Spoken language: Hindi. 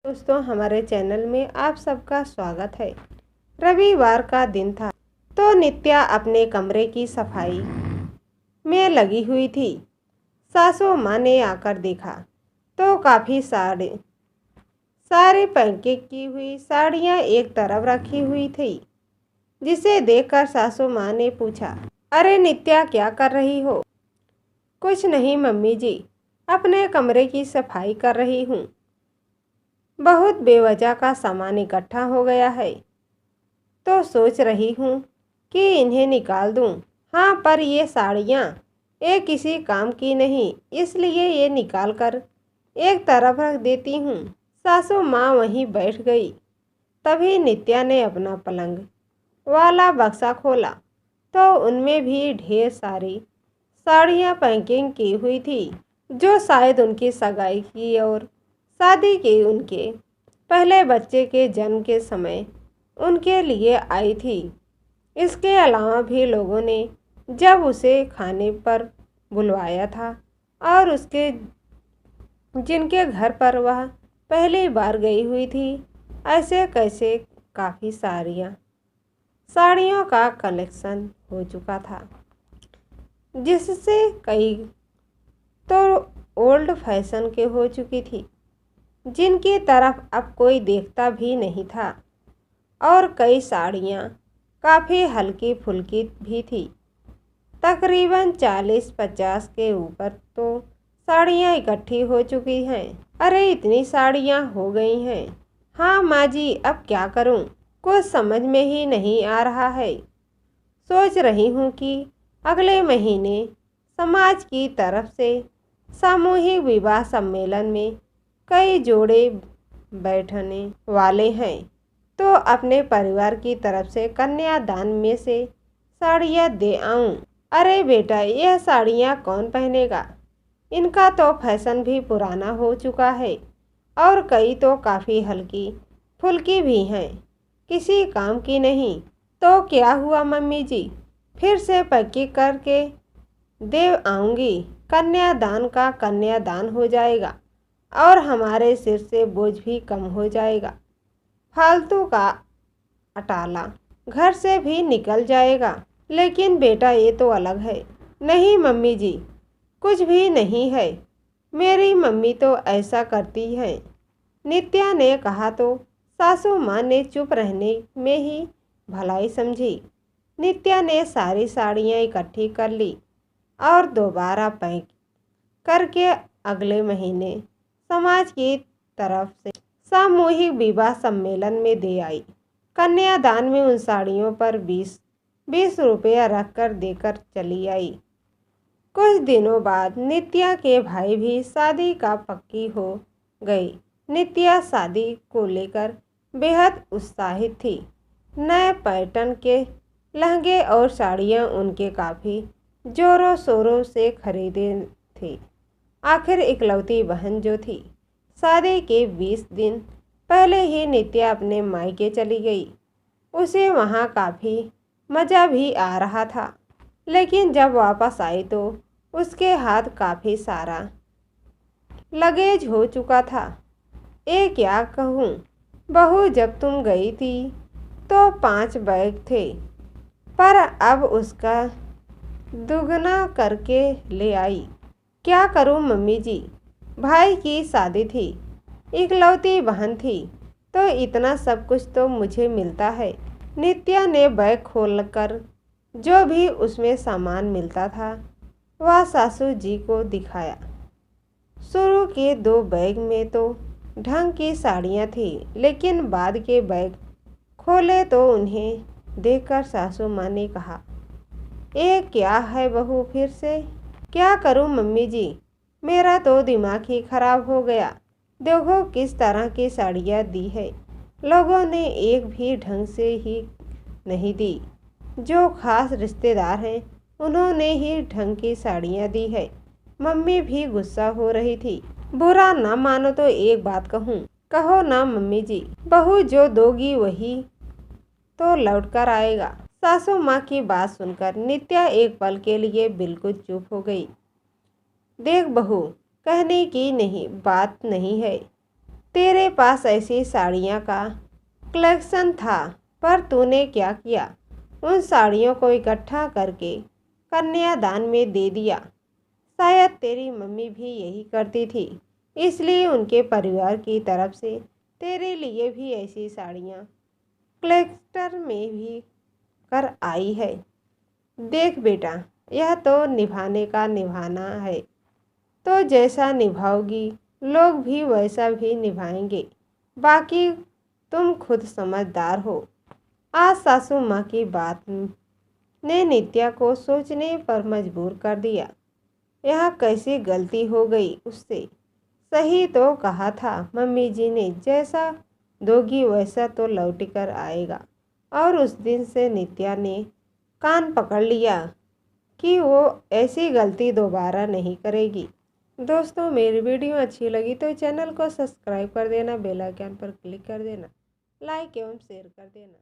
दोस्तों, हमारे चैनल में आप सबका स्वागत है। रविवार का दिन था तो नित्या अपने कमरे की सफाई में लगी हुई थी। सासू माँ ने आकर देखा तो काफ़ी सारी पैकिंग की हुई साड़ियाँ एक तरफ रखी हुई थी, जिसे देखकर सासू माँ ने पूछा, अरे नित्या, क्या कर रही हो? कुछ नहीं मम्मी जी, अपने कमरे की सफाई कर रही हूँ। बहुत बेवजह का सामान इकट्ठा हो गया है तो सोच रही हूँ कि इन्हें निकाल दूँ। हाँ, पर ये साड़ियाँ ये किसी काम की नहीं, इसलिए ये निकाल कर एक तरफ रख देती हूँ। सासू माँ वहीं बैठ गई। तभी नित्या ने अपना पलंग वाला बक्सा खोला तो उनमें भी ढेर सारी साड़ियाँ पैकिंग की हुई थी, जो शायद उनकी सगाई की और शादी के उनके पहले बच्चे के जन्म के समय उनके लिए आई थी। इसके अलावा भी लोगों ने जब उसे खाने पर बुलवाया था और उसके जिनके घर पर वह पहली बार गई हुई थी, ऐसे कैसे काफ़ी साड़ियों का कलेक्शन हो चुका था, जिससे कई तो ओल्ड फैशन के हो चुकी थी, जिनकी तरफ अब कोई देखता भी नहीं था। और कई साड़ियाँ काफ़ी हल्की फुल्की भी थी। तकरीबन 40-50 के ऊपर तो साड़ियाँ इकट्ठी हो चुकी हैं। अरे इतनी साड़ियाँ हो गई हैं। हाँ माँ जी, अब क्या करूँ, कुछ समझ में ही नहीं आ रहा है। सोच रही हूँ कि अगले महीने समाज की तरफ से सामूहिक विवाह सम्मेलन में कई जोड़े बैठने वाले हैं, तो अपने परिवार की तरफ से कन्यादान में से साड़ियाँ दे आऊँ। अरे बेटा, यह साड़ियाँ कौन पहनेगा? इनका तो फैशन भी पुराना हो चुका है और कई तो काफ़ी हल्की फुल्की भी हैं, किसी काम की नहीं। तो क्या हुआ मम्मी जी, फिर से पैकिंग करके दे आऊँगी। कन्यादान का कन्यादान हो जाएगा और हमारे सिर से बोझ भी कम हो जाएगा। फालतू का अटाला घर से भी निकल जाएगा। लेकिन बेटा, ये तो अलग है। नहीं मम्मी जी, कुछ भी नहीं है। मेरी मम्मी तो ऐसा करती है, नित्या ने कहा तो सासू माँ ने चुप रहने में ही भलाई समझी। नित्या ने सारी साड़ियाँ इकट्ठी कर ली और दोबारा पैक करके अगले महीने समाज की तरफ से सामूहिक विवाह सम्मेलन में दे आई। कन्यादान में उन साड़ियों पर 20 रुपया रख कर देकर चली आई। कुछ दिनों बाद नित्या के भाई भी शादी का पक्की हो गई। नित्या शादी को लेकर बेहद उत्साहित थी। नए पैटर्न के लहंगे और साड़ियाँ उनके काफ़ी जोरों शोरों से खरीदे थे। आखिर इकलौती बहन जो थी, शादी के 20 दिन पहले ही नित्या अपने मायके चली गई। उसे वहाँ काफ़ी मज़ा भी आ रहा था, लेकिन जब वापस आई तो उसके हाथ काफ़ी सारा लगेज हो चुका था। ये क्या कहूँ बहू, जब तुम गई थी तो 5 बैग थे, पर अब उसका दुगना करके ले आई। क्या करूँ मम्मी जी, भाई की शादी थी, इकलौती बहन थी, तो इतना सब कुछ तो मुझे मिलता है। नित्या ने बैग खोलकर जो भी उसमें सामान मिलता था वह सासू जी को दिखाया। शुरू के 2 बैग में तो ढंग की साड़ियाँ थी, लेकिन बाद के बैग खोले तो उन्हें देखकर सासू माँ ने कहा, ये क्या है बहू, फिर से? क्या करूँ मम्मी जी, मेरा तो दिमाग ही खराब हो गया। देखो किस तरह की साड़ियाँ दी है, लोगों ने एक भी ढंग से ही नहीं दी। जो खास रिश्तेदार हैं उन्होंने ही ढंग की साड़ियाँ दी है। मम्मी भी गुस्सा हो रही थी। बुरा ना मानो तो एक बात कहूँ, कहो ना मम्मी जी, बहू जो दोगी वही तो लौट कर आएगा। सासू माँ की बात सुनकर नित्या एक पल के लिए बिल्कुल चुप हो गई। देख बहू, कहने की नहीं बात नहीं है, तेरे पास ऐसी साड़ियाँ का कलेक्शन था, पर तूने क्या किया? उन साड़ियों को इकट्ठा करके कन्यादान में दे दिया। शायद तेरी मम्मी भी यही करती थी, इसलिए उनके परिवार की तरफ से तेरे लिए भी ऐसी साड़ियाँ कलेक्टर में भी कर आई है। देख बेटा, यह तो निभाने का निभाना है, तो जैसा निभाओगी लोग भी वैसा भी निभाएंगे। बाकी तुम खुद समझदार हो। आज सासू माँ की बात ने नित्या को सोचने पर मजबूर कर दिया। यह कैसी गलती हो गई उससे? सही तो कहा था मम्मी जी ने, जैसा दोगी वैसा तो लौट कर आएगा। और उस दिन से नित्या ने कान पकड़ लिया कि वो ऐसी गलती दोबारा नहीं करेगी। दोस्तों, मेरी वीडियो अच्छी लगी तो चैनल को सब्सक्राइब कर देना, बेल आइकन पर क्लिक कर देना, लाइक एवं शेयर कर देना।